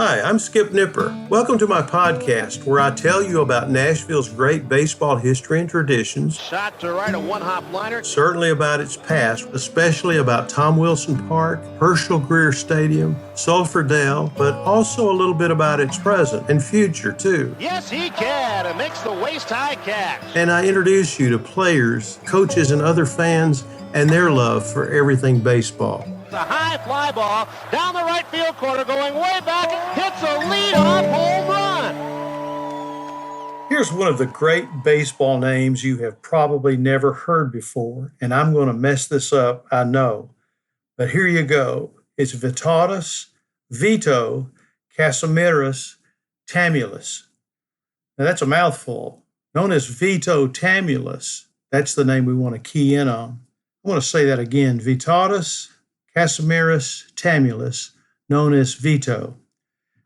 Hi, I'm Skip Nipper. Welcome to my podcast where I tell you about Nashville's great baseball history and traditions. Shot to right, a one-hop liner. Certainly about its past, especially about Tom Wilson Park, Herschel Greer Stadium, Sulphur Dell, but also a little bit about its present and future too. Yes, he can. It makes the waist-high catch. And I introduce you to players, coaches, and other fans and their love for everything baseball. The high fly ball down the right field corner, going way back, hits a lead-off home run. Here's one of the great baseball names you have probably never heard before, and I'm going to mess this up, I know. But here you go. It's Vito Casimiris Tamulis. Now that's a mouthful. Known as Vito Tamulis. That's the name we want to key in on. I want to say that again. Vitalis Casimiris Tamulis, known as Vito.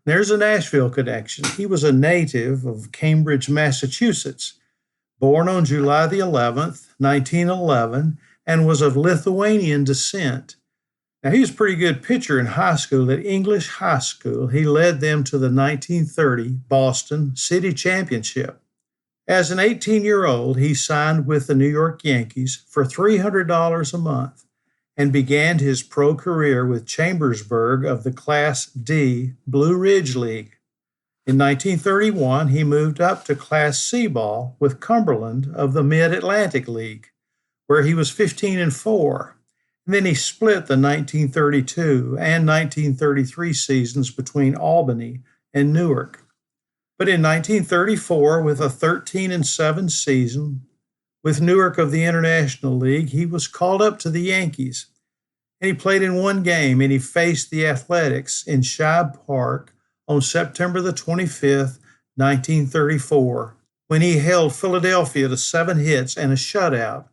There's a Nashville connection. He was a native of Cambridge, Massachusetts, born on July the 11th, 1911, and was of Lithuanian descent. Now, he was a pretty good pitcher in high school. At English High School, he led them to the 1930 Boston City Championship. As an 18-year-old, he signed with the New York Yankees for $300 a month and began his pro career with Chambersburg of the Class D Blue Ridge League. In 1931, he moved up to Class C ball with Cumberland of the Mid-Atlantic League, where he was 15-4. And then he split the 1932 and 1933 seasons between Albany and Newark. But in 1934, with a 13-7 season, with Newark of the International League, he was called up to the Yankees. And he played in one game, and he faced the Athletics in Shibe Park on September the 25th, 1934, when he held Philadelphia to 7 hits and a shutout,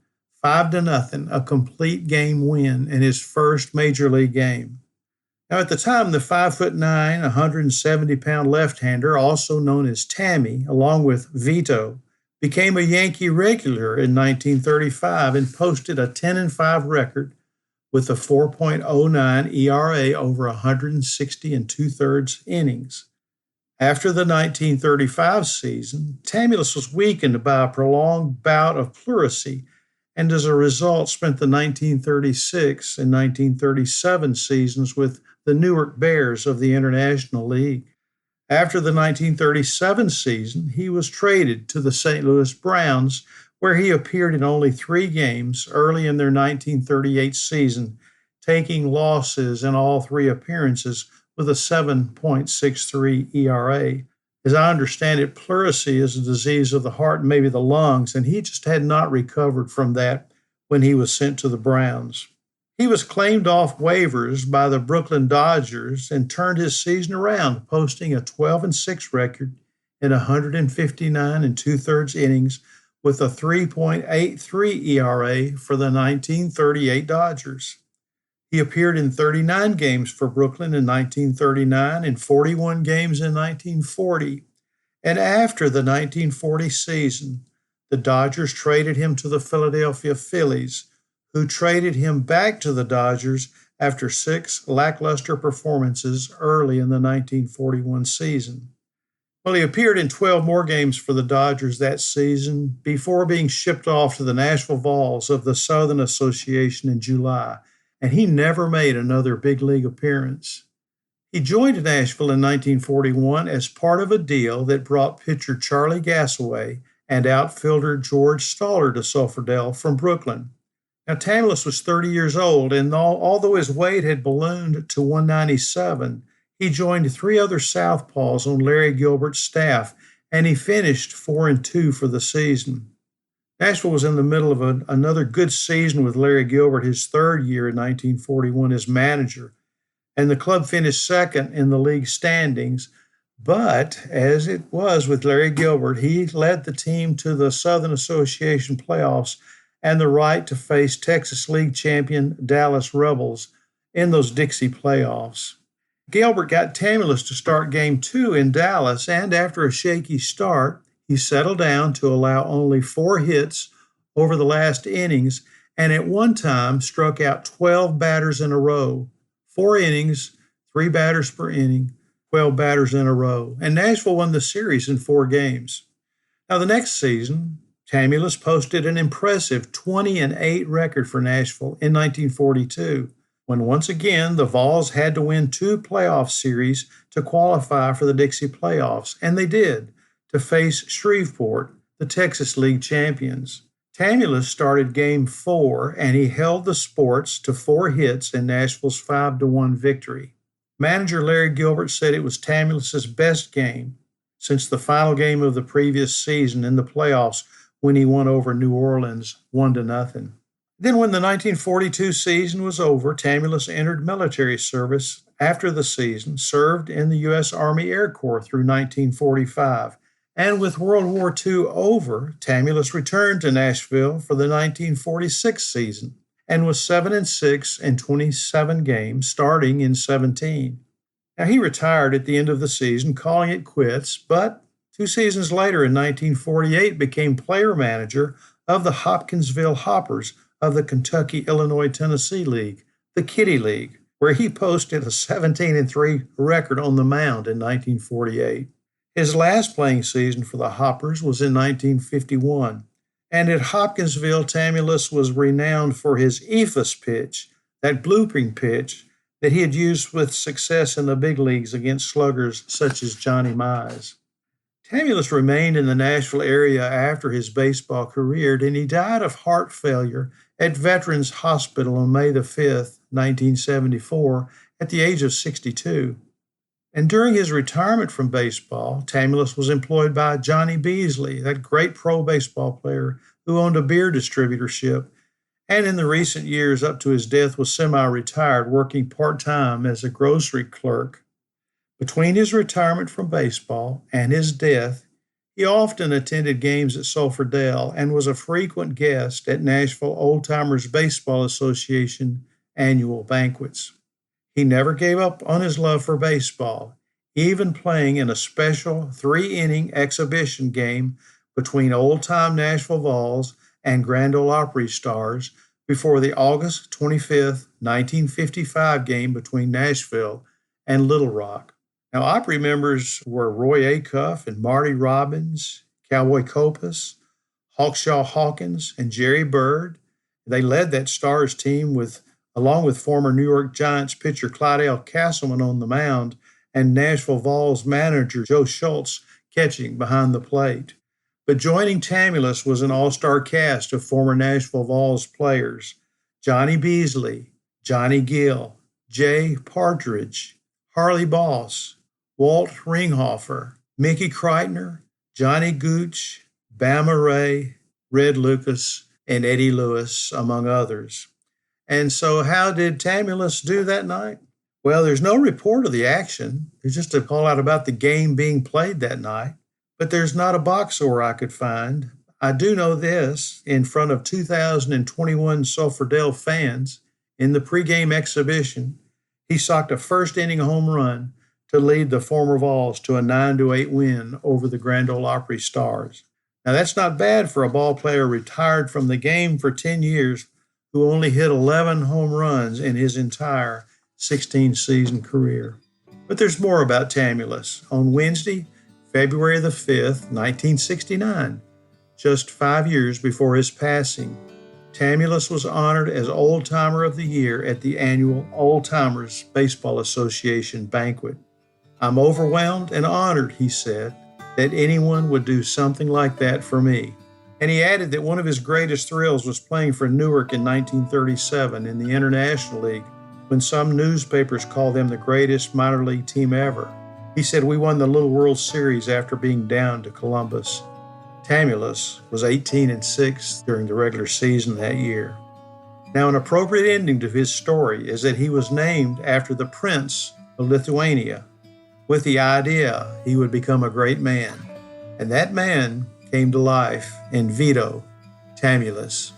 5-0, a complete game win in his first major league game. Now, at the time, the 5'9", 170-pound left-hander, also known as Tammy, along with Vito, became a Yankee regular in 1935 and posted a 10-5 record with a 4.09 ERA over 160 2/3 innings. After the 1935 season, Tamulis was weakened by a prolonged bout of pleurisy and as a result spent the 1936 and 1937 seasons with the Newark Bears of the International League. After the 1937 season, he was traded to the St. Louis Browns, where he appeared in only 3 games early in their 1938 season, taking losses in all 3 appearances with a 7.63 ERA. As I understand it, pleurisy is a disease of the heart and maybe the lungs, and he just had not recovered from that when he was sent to the Browns. He was claimed off waivers by the Brooklyn Dodgers and turned his season around, posting a 12-6 record in 159 2/3 innings with a 3.83 ERA for the 1938 Dodgers. He appeared in 39 games for Brooklyn in 1939 and 41 games in 1940. And after the 1940 season, the Dodgers traded him to the Philadelphia Phillies, who traded him back to the Dodgers after 6 lackluster performances early in the 1941 season. Well, he appeared in 12 more games for the Dodgers that season before being shipped off to the Nashville Vols of the Southern Association in July, and he never made another big league appearance. He joined Nashville in 1941 as part of a deal that brought pitcher Charlie Gassaway and outfielder George Stoller to Sulphur Dell from Brooklyn. Now, Tamulis was 30 years old, and although his weight had ballooned to 197, he joined 3 other southpaws on Larry Gilbert's staff, and he finished 4-2 for the season. Nashville was in the middle of another good season with Larry Gilbert, his 3rd year in 1941 as manager, and the club finished 2nd in the league standings. But as it was with Larry Gilbert, he led the team to the Southern Association playoffs and the right to face Texas League champion Dallas Rebels in those Dixie playoffs. Gilbert got Tamulis to start Game 2 in Dallas, and after a shaky start, he settled down to allow only 4 hits over the last innings, and at one time struck out 12 batters in a row, 4 innings, 3 batters per inning, 12 batters in a row, and Nashville won the series in 4 games. Now, the next season, Tamulis posted an impressive 20-8 record for Nashville in 1942, when once again the Vols had to win 2 playoff series to qualify for the Dixie playoffs, and they did, to face Shreveport, the Texas League champions. Tamulis started Game 4, and he held the Sports to 4 hits in Nashville's 5-1 victory. Manager Larry Gilbert said it was Tamulis' best game since the final game of the previous season in the playoffs when he won over New Orleans 1-0. Then when the 1942 season was over, Tamulis entered military service after the season, served in the U.S. Army Air Corps through 1945. And with World War II over, Tamulis returned to Nashville for the 1946 season and was 7-6 in 27 games, starting in 17. Now, he retired at the end of the season, calling it quits, but 2 seasons later in 1948 became player manager of the Hopkinsville Hoppers of the Kentucky-Illinois-Tennessee League, the Kitty League, where he posted a 17-3 record on the mound in 1948. His last playing season for the Hoppers was in 1951, and at Hopkinsville, Tamulis was renowned for his eephus pitch, that blooping pitch that he had used with success in the big leagues against sluggers such as Johnny Mize. Tamulis remained in the Nashville area after his baseball career, and he died of heart failure at Veterans Hospital on May the 5th, 1974, at the age of 62. And during his retirement from baseball, Tamulis was employed by Johnny Beasley, that great pro baseball player who owned a beer distributorship, and in the recent years up to his death was semi-retired, working part-time as a grocery clerk. Between his retirement from baseball and his death, he often attended games at Sulphur Dell and was a frequent guest at Nashville Old Timers Baseball Association annual banquets. He never gave up on his love for baseball, even playing in a special 3-inning exhibition game between old-time Nashville Vols and Grand Ole Opry Stars before the August 25, 1955 game between Nashville and Little Rock. Now, Opry members were Roy Acuff and Marty Robbins, Cowboy Copas, Hawkshaw Hawkins, and Jerry Bird. They led that Stars team along with former New York Giants pitcher Clydell Castleman on the mound and Nashville Vols manager Joe Schultz catching behind the plate. But joining Tamulis was an all-star cast of former Nashville Vols players: Johnny Beasley, Johnny Gill, Jay Partridge, Harley Boss, Walt Ringhofer, Mickey Kreitner, Johnny Gooch, Bama Ray, Red Lucas, and Eddie Lewis, among others. And so how did Tamulis do that night? Well, there's no report of the action. There's just a call out about the game being played that night. But there's not a box score I could find. I do know this: in front of 2,021 Sulphur Dell fans in the pregame exhibition, he socked a first-inning home run to lead the former Vols to a 9-8 win over the Grand Ole Opry Stars. Now, that's not bad for a ball player retired from the game for 10 years who only hit 11 home runs in his entire 16-season career. But there's more about Tamulis. On Wednesday, February the 5th, 1969, just 5 years before his passing, Tamulis was honored as Old Timer of the Year at the annual Old Timers Baseball Association banquet. "I'm overwhelmed and honored," he said, "that anyone would do something like that for me." And he added that one of his greatest thrills was playing for Newark in 1937 in the International League, when some newspapers called them the greatest minor league team ever. He said, "We won the Little World Series after being down to Columbus." Tamulis was 18-6 during the regular season that year. Now, an appropriate ending to his story is that he was named after the Prince of Lithuania, with the idea he would become a great man. And that man came to life in Vito Tamulis.